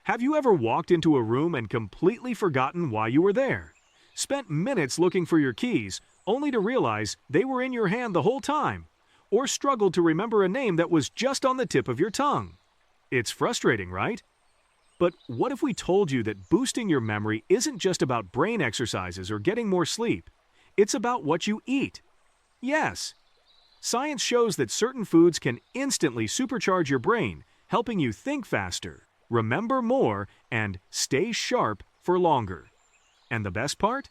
Have you ever walked into a room and completely forgotten why you were there? Spent minutes looking for your keys, only to realize they were in your hand the whole time? Or struggled to remember a name that was just on the tip of your tongue? It's frustrating, right? But what if we told you that boosting your memory isn't just about brain exercises or getting more sleep? It's about what you eat. Yes. Science shows that certain foods can instantly supercharge your brain, helping you think faster, remember more, and stay sharp for longer. And the best part?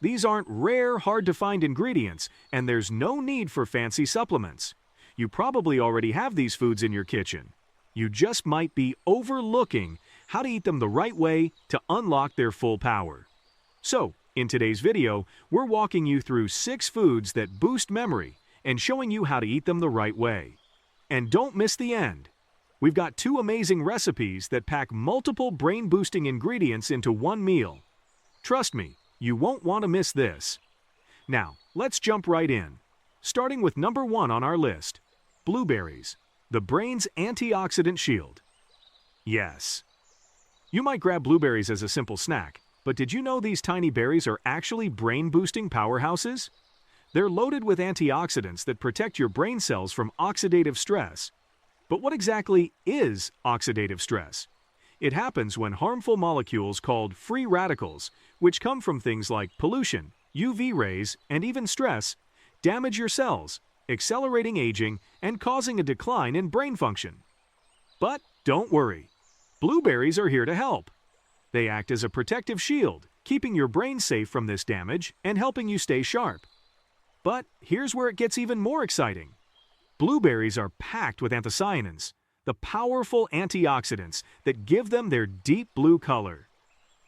These aren't rare, hard-to-find ingredients, and there's no need for fancy supplements. You probably already have these foods in your kitchen. You just might be overlooking how to eat them the right way to unlock their full power. So, in today's video, we're walking you through 6 foods that boost memory and showing you how to eat them the right way. And don't miss the end. We've got 2 amazing recipes that pack multiple brain-boosting ingredients into one meal. Trust me, you won't want to miss this. Now, let's jump right in. Starting with number 1 on our list, blueberries, the brain's antioxidant shield. Yes. You might grab blueberries as a simple snack, but did you know these tiny berries are actually brain-boosting powerhouses? They're loaded with antioxidants that protect your brain cells from oxidative stress. But what exactly is oxidative stress? It happens when harmful molecules called free radicals, which come from things like pollution, UV rays, and even stress, damage your cells, accelerating aging and causing a decline in brain function. But don't worry. Blueberries are here to help. They act as a protective shield, keeping your brain safe from this damage and helping you stay sharp. But here's where it gets even more exciting. Blueberries are packed with anthocyanins, the powerful antioxidants that give them their deep blue color.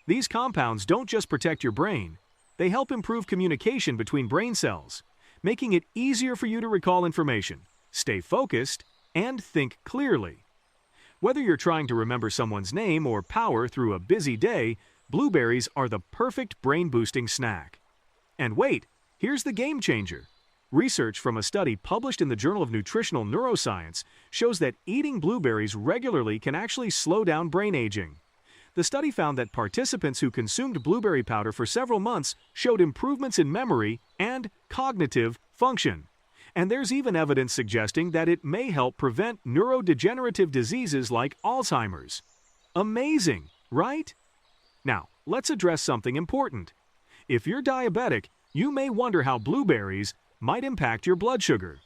These compounds don't just protect your brain, they help improve communication between brain cells, making it easier for you to recall information, stay focused, and think clearly. Whether you're trying to remember someone's name or power through a busy day, blueberries are the perfect brain-boosting snack. And wait, here's the game changer. Research from a study published in the Journal of Nutritional Neuroscience shows that eating blueberries regularly can actually slow down brain aging. The study found that participants who consumed blueberry powder for several months showed improvements in memory and cognitive function. And there's even evidence suggesting that it may help prevent neurodegenerative diseases like Alzheimer's. Amazing, right? Now, let's address something important. If you're diabetic, you may wonder how blueberries might impact your blood sugar.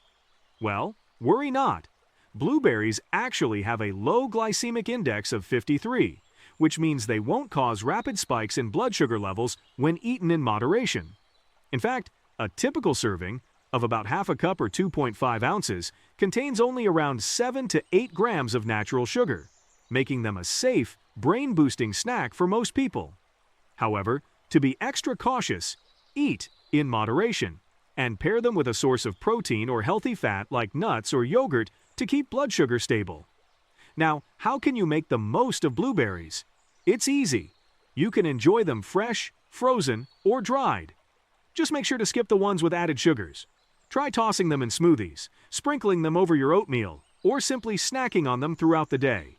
Well, worry not. Blueberries actually have a low glycemic index of 53, which means they won't cause rapid spikes in blood sugar levels when eaten in moderation. In fact, a typical serving of about half a cup or 2.5 ounces contains only around 7 to 8 grams of natural sugar, making them a safe, brain-boosting snack for most people. However, to be extra cautious, eat in moderation and pair them with a source of protein or healthy fat like nuts or yogurt to keep blood sugar stable. Now, how can you make the most of blueberries? It's easy. You can enjoy them fresh, frozen, or dried. Just make sure to skip the ones with added sugars. Try tossing them in smoothies, sprinkling them over your oatmeal, or simply snacking on them throughout the day.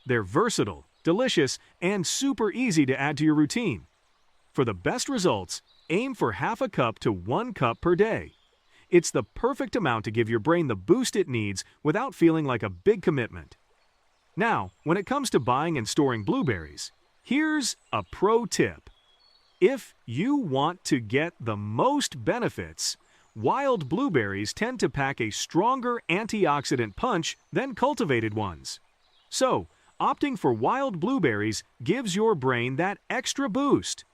They're versatile, delicious, and super easy to add to your routine. For the best results, aim for half a cup to 1 cup per day. It's the perfect amount to give your brain the boost it needs without feeling like a big commitment. Now, when it comes to buying and storing blueberries, here's a pro tip. If you want to get the most benefits, wild blueberries tend to pack a stronger antioxidant punch than cultivated ones. So, opting for wild blueberries gives your brain that extra boost.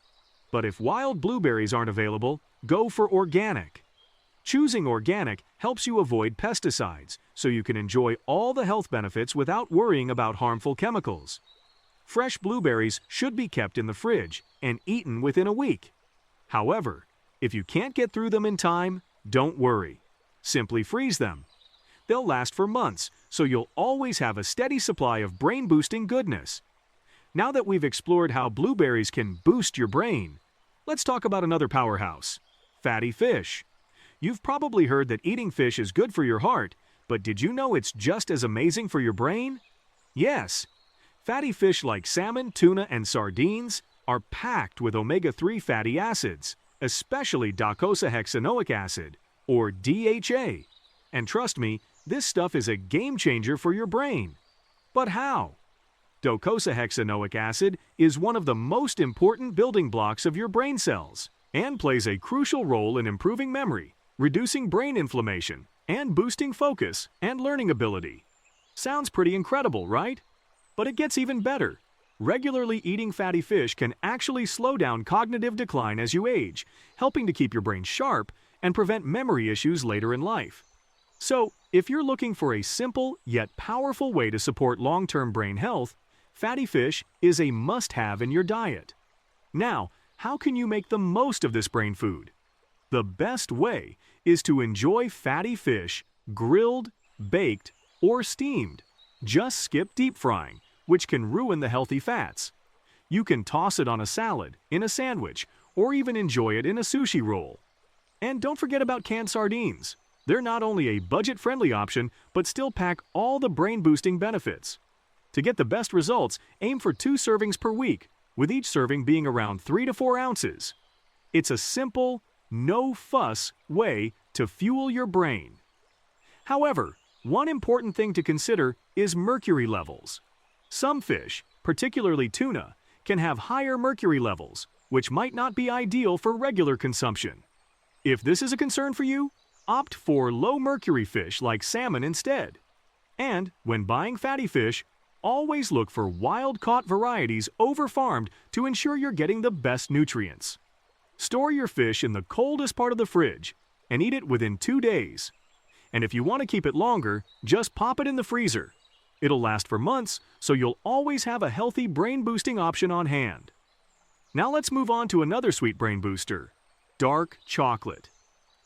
But if wild blueberries aren't available, go for organic. Choosing organic helps you avoid pesticides, so you can enjoy all the health benefits without worrying about harmful chemicals. Fresh blueberries should be kept in the fridge and eaten within a week. However, if you can't get through them in time, don't worry. Simply freeze them. They'll last for months, so you'll always have a steady supply of brain-boosting goodness. Now that we've explored how blueberries can boost your brain, let's talk about another powerhouse, fatty fish. You've probably heard that eating fish is good for your heart, but did you know it's just as amazing for your brain? Yes. Fatty fish like salmon, tuna, and sardines are packed with omega-3 fatty acids, especially docosahexaenoic acid, or DHA. And trust me, this stuff is a game changer for your brain. But how? Docosahexaenoic acid is one of the most important building blocks of your brain cells and plays a crucial role in improving memory, reducing brain inflammation, and boosting focus and learning ability. Sounds pretty incredible, right? But it gets even better. Regularly eating fatty fish can actually slow down cognitive decline as you age, helping to keep your brain sharp and prevent memory issues later in life. So, if you're looking for a simple yet powerful way to support long-term brain health, fatty fish is a must-have in your diet. Now, how can you make the most of this brain food? The best way is to enjoy fatty fish grilled, baked, or steamed. Just skip deep frying, which can ruin the healthy fats. You can toss it on a salad, in a sandwich, or even enjoy it in a sushi roll. And don't forget about canned sardines. They're not only a budget-friendly option, but still pack all the brain-boosting benefits. To get the best results, aim for 2 servings per week, with each serving being around 3 to 4 ounces. It's a simple, no-fuss way to fuel your brain. However, one important thing to consider is mercury levels. Some fish, particularly tuna, can have higher mercury levels, which might not be ideal for regular consumption. If this is a concern for you, opt for low-mercury fish like salmon instead. And when buying fatty fish, always look for wild-caught varieties over-farmed to ensure you're getting the best nutrients. Store your fish in the coldest part of the fridge and eat it within 2 days. And if you want to keep it longer, just pop it in the freezer. It'll last for months, so you'll always have a healthy brain-boosting option on hand. Now let's move on to another sweet brain booster: dark chocolate.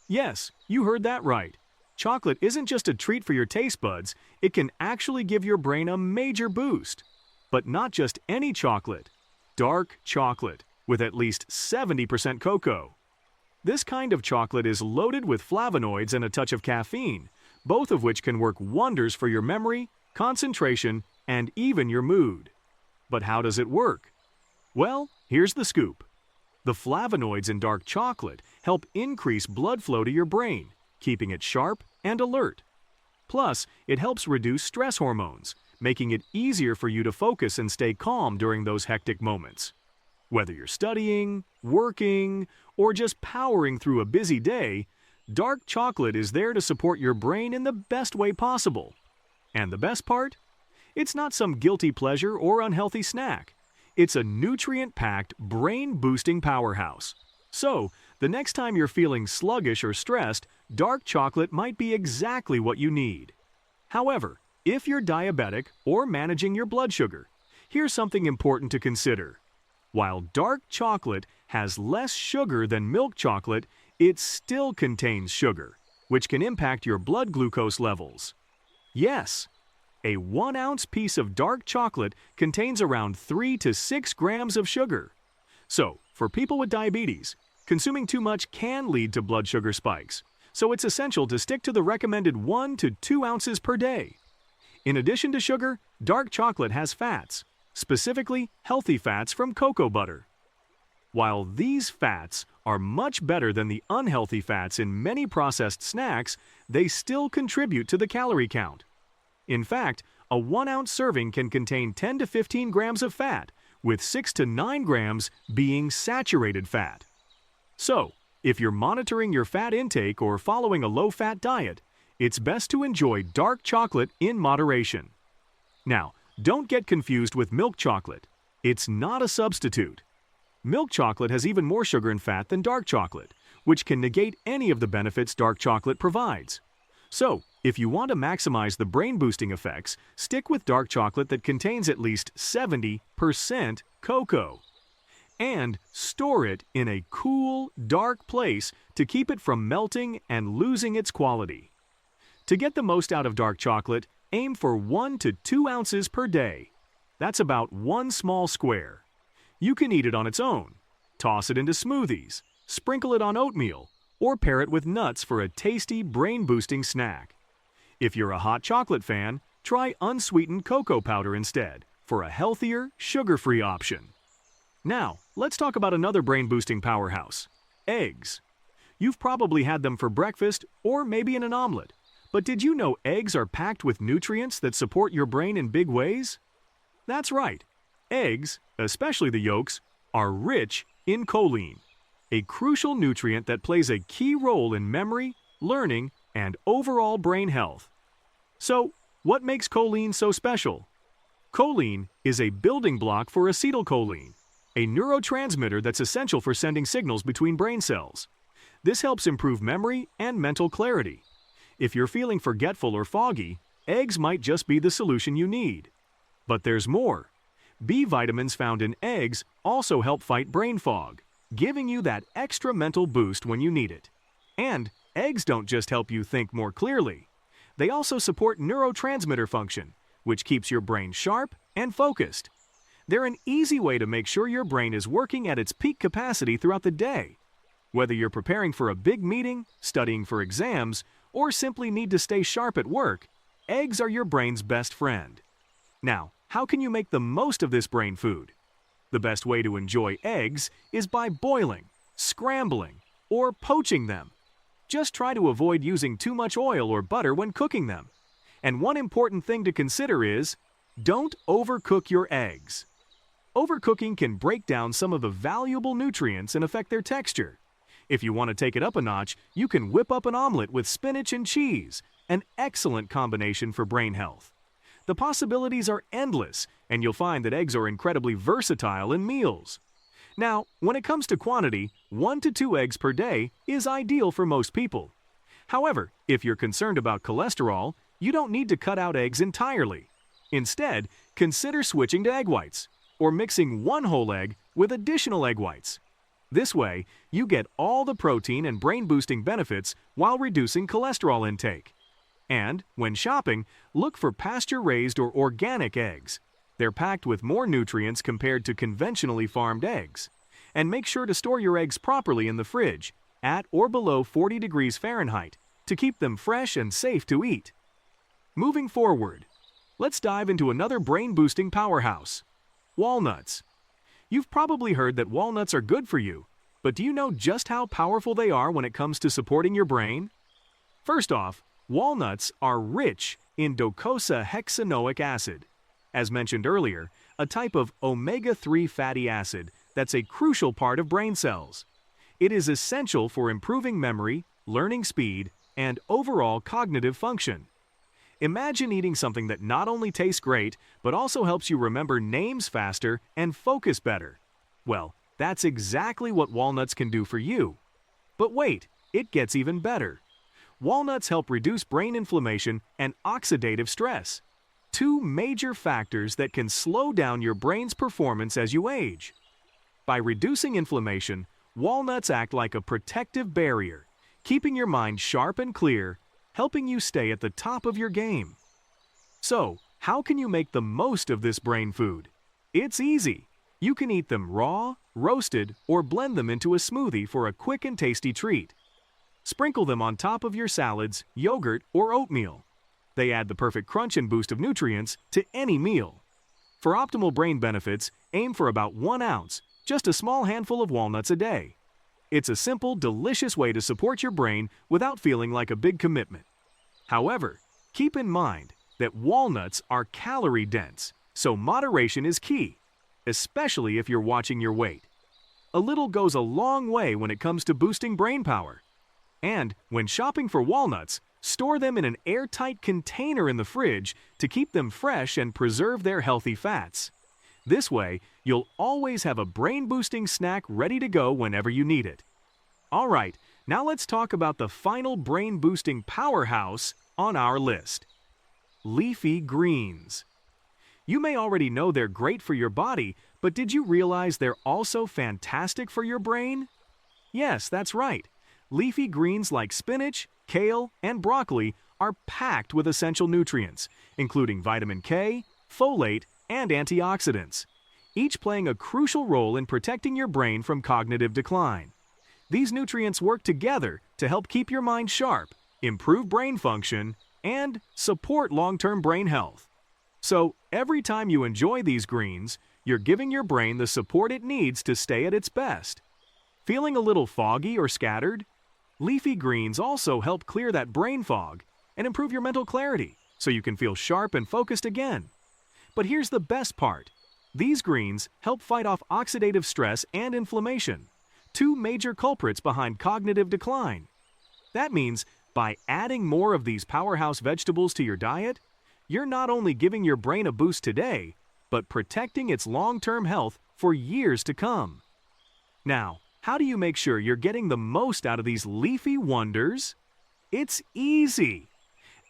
Yes, you heard that right. Chocolate isn't just a treat for your taste buds, it can actually give your brain a major boost. But not just any chocolate. Dark chocolate, with at least 70% cocoa. This kind of chocolate is loaded with flavonoids and a touch of caffeine, both of which can work wonders for your memory, concentration, and even your mood. But how does it work? Well, here's the scoop. The flavonoids in dark chocolate help increase blood flow to your brain, keeping it sharp and alert. Plus, it helps reduce stress hormones, making it easier for you to focus and stay calm during those hectic moments. Whether you're studying, working, or just powering through a busy day, dark chocolate is there to support your brain in the best way possible. And the best part? It's not some guilty pleasure or unhealthy snack. It's a nutrient-packed, brain-boosting powerhouse. So, the next time you're feeling sluggish or stressed, dark chocolate might be exactly what you need. However, if you're diabetic or managing your blood sugar, here's something important to consider. While dark chocolate has less sugar than milk chocolate, it still contains sugar, which can impact your blood glucose levels. Yes, a 1-ounce piece of dark chocolate contains around 3 to 6 grams of sugar. So, for people with diabetes, consuming too much can lead to blood sugar spikes, so it's essential to stick to the recommended 1 to 2 ounces per day. In addition to sugar, dark chocolate has fats, specifically healthy fats from cocoa butter. While these fats are much better than the unhealthy fats in many processed snacks, they still contribute to the calorie count. In fact, a 1-ounce serving can contain 10 to 15 grams of fat, with 6 to 9 grams being saturated fat. So, if you're monitoring your fat intake or following a low-fat diet, it's best to enjoy dark chocolate in moderation. Now, don't get confused with milk chocolate. It's not a substitute. Milk chocolate has even more sugar and fat than dark chocolate, which can negate any of the benefits dark chocolate provides. So, if you want to maximize the brain-boosting effects, stick with dark chocolate that contains at least 70% cocoa. And store it in a cool, dark place to keep it from melting and losing its quality. To get the most out of dark chocolate, aim for 1 to 2 ounces per day. That's about 1 small square. You can eat it on its own, toss it into smoothies, sprinkle it on oatmeal, or pair it with nuts for a tasty, brain-boosting snack. If you're a hot chocolate fan, try unsweetened cocoa powder instead, for a healthier, sugar-free option. Now, let's talk about another brain-boosting powerhouse: eggs. You've probably had them for breakfast or maybe in an omelet. But did you know eggs are packed with nutrients that support your brain in big ways? That's right. Eggs, especially the yolks, are rich in choline, a crucial nutrient that plays a key role in memory, learning, and overall brain health. So, what makes choline so special? Choline is a building block for acetylcholine, a neurotransmitter that's essential for sending signals between brain cells. This helps improve memory and mental clarity. If you're feeling forgetful or foggy, eggs might just be the solution you need. But there's more. B vitamins found in eggs also help fight brain fog, giving you that extra mental boost when you need it. And eggs don't just help you think more clearly. They also support neurotransmitter function, which keeps your brain sharp and focused. They're an easy way to make sure your brain is working at its peak capacity throughout the day. Whether you're preparing for a big meeting, studying for exams, or simply need to stay sharp at work, eggs are your brain's best friend. Now, how can you make the most of this brain food? The best way to enjoy eggs is by boiling, scrambling, or poaching them. Just try to avoid using too much oil or butter when cooking them. And one important thing to consider is, don't overcook your eggs. Overcooking can break down some of the valuable nutrients and affect their texture. If you want to take it up a notch, you can whip up an omelet with spinach and cheese, an excellent combination for brain health. The possibilities are endless, and you'll find that eggs are incredibly versatile in meals. Now, when it comes to quantity, 1 to 2 eggs per day is ideal for most people. However, if you're concerned about cholesterol, you don't need to cut out eggs entirely. Instead, consider switching to egg whites, or mixing 1 whole egg with additional egg whites. This way, you get all the protein and brain-boosting benefits while reducing cholesterol intake. And, when shopping, look for pasture-raised or organic eggs. They're packed with more nutrients compared to conventionally farmed eggs. And make sure to store your eggs properly in the fridge, at or below 40 degrees Fahrenheit, to keep them fresh and safe to eat. Moving forward, let's dive into another brain-boosting powerhouse: walnuts. You've probably heard that walnuts are good for you, but do you know just how powerful they are when it comes to supporting your brain? First off, walnuts are rich in docosahexaenoic acid. As mentioned earlier, a type of omega-3 fatty acid that's a crucial part of brain cells. It is essential for improving memory, learning speed, and overall cognitive function. Imagine eating something that not only tastes great, but also helps you remember names faster and focus better. Well, that's exactly what walnuts can do for you. But wait, it gets even better. Walnuts help reduce brain inflammation and oxidative stress, 2 major factors that can slow down your brain's performance as you age. By reducing inflammation, walnuts act like a protective barrier, keeping your mind sharp and clear, helping you stay at the top of your game. So, how can you make the most of this brain food? It's easy. You can eat them raw, roasted, or blend them into a smoothie for a quick and tasty treat. Sprinkle them on top of your salads, yogurt, or oatmeal. They add the perfect crunch and boost of nutrients to any meal. For optimal brain benefits, aim for about 1 ounce, just a small handful of walnuts a day. It's a simple, delicious way to support your brain without feeling like a big commitment. However, keep in mind that walnuts are calorie-dense, so moderation is key, especially if you're watching your weight. A little goes a long way when it comes to boosting brain power. And when shopping for walnuts, store them in an airtight container in the fridge to keep them fresh and preserve their healthy fats. This way, you'll always have a brain-boosting snack ready to go whenever you need it. All right, now let's talk about the final brain-boosting powerhouse on our list: leafy greens. You may already know they're great for your body, but did you realize they're also fantastic for your brain? Yes, that's right. Leafy greens like spinach, kale, and broccoli are packed with essential nutrients, including vitamin K, folate, and antioxidants, each playing a crucial role in protecting your brain from cognitive decline. These nutrients work together to help keep your mind sharp, improve brain function, and support long-term brain health. So, Every time you enjoy these greens, you're giving your brain the support it needs to stay at its best. Feeling a little foggy or scattered? Leafy greens also help clear that brain fog and improve your mental clarity so you can feel sharp and focused again. But here's the best part. These greens help fight off oxidative stress and inflammation, two major culprits behind cognitive decline. That means by adding more of these powerhouse vegetables to your diet, you're not only giving your brain a boost today, but protecting its long-term health for years to come. Now, how do you make sure you're getting the most out of these leafy wonders? It's easy.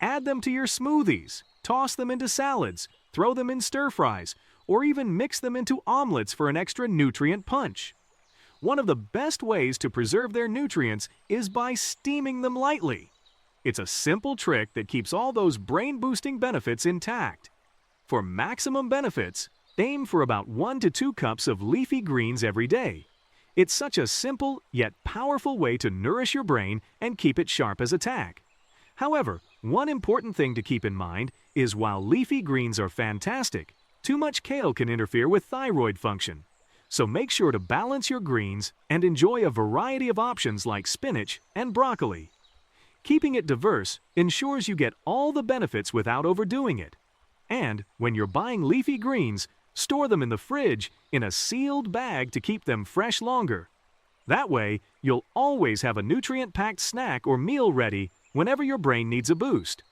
Add them to your smoothies, toss them into salads, throw them in stir-fries, or even mix them into omelets for an extra nutrient punch. One of the best ways to preserve their nutrients is by steaming them lightly. It's a simple trick that keeps all those brain-boosting benefits intact. For maximum benefits, aim for about 1 to 2 cups of leafy greens every day. It's such a simple yet powerful way to nourish your brain and keep it sharp as a tack. However, one important thing to keep in mind is while leafy greens are fantastic, too much kale can interfere with thyroid function. So make sure to balance your greens and enjoy a variety of options like spinach and broccoli. Keeping it diverse ensures you get all the benefits without overdoing it. And when you're buying leafy greens, store them in the fridge in a sealed bag to keep them fresh longer. That way, you'll always have a nutrient-packed snack or meal ready whenever your brain needs a boost.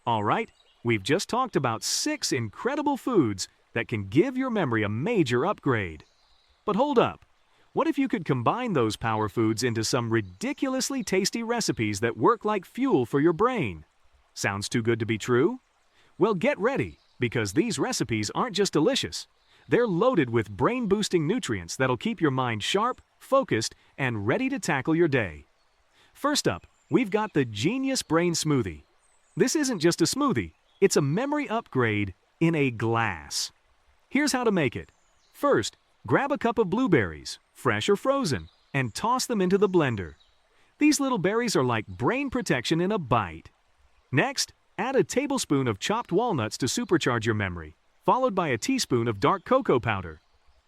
All right, we've just talked about 6 incredible foods that can give your memory a major upgrade. But hold up. What if you could combine those power foods into some ridiculously tasty recipes that work like fuel for your brain? Sounds too good to be true? Well, get ready, because these recipes aren't just delicious. They're loaded with brain-boosting nutrients that'll keep your mind sharp, focused, and ready to tackle your day. First up, we've got the Genius Brain Smoothie. This isn't just a smoothie, it's a memory upgrade in a glass. Here's how to make it. First, grab a cup of blueberries, fresh or frozen, and toss them into the blender. These little berries are like brain protection in a bite. Next, add a tablespoon of chopped walnuts to supercharge your memory, followed by a teaspoon of dark cocoa powder.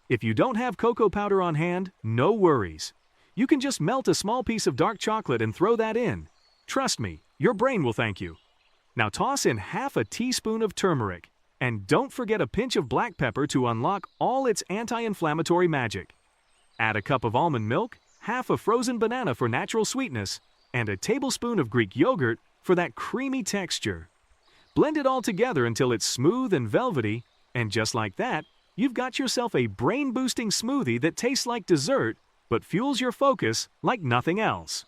If you don't have cocoa powder on hand, no worries. You can just melt a small piece of dark chocolate and throw that in. Trust me, your brain will thank you. Now toss in half a teaspoon of turmeric, and don't forget a pinch of black pepper to unlock all its anti-inflammatory magic. Add a cup of almond milk, half a frozen banana for natural sweetness, and a tablespoon of Greek yogurt for that creamy texture. Blend it all together until it's smooth and velvety, and just like that, you've got yourself a brain-boosting smoothie that tastes like dessert, but fuels your focus like nothing else.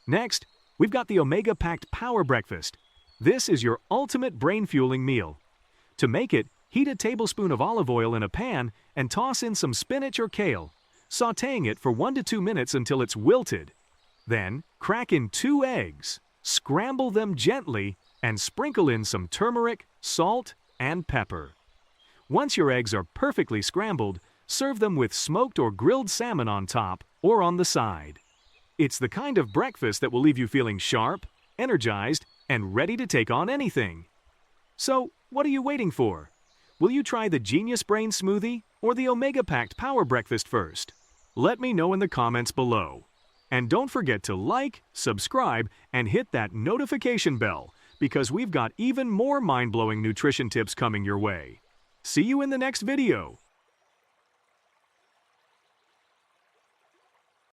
Next, we've got the omega-packed Power Breakfast. This is your ultimate brain-fueling meal. To make it, heat a tablespoon of olive oil in a pan and toss in some spinach or kale, sautéing it for 1 to 2 minutes until it's wilted. Then, crack in 2 eggs, scramble them gently, and sprinkle in some turmeric, salt, and pepper. Once your eggs are perfectly scrambled, serve them with smoked or grilled salmon on top or on the side. It's the kind of breakfast that will leave you feeling sharp, energized, and ready to take on anything. So, what are you waiting for? Will you try the Genius Brain Smoothie or the Omega-Packed Power Breakfast first? Let me know in the comments below. And don't forget to like, subscribe, and hit that notification bell because we've got even more mind-blowing nutrition tips coming your way. See you in the next video.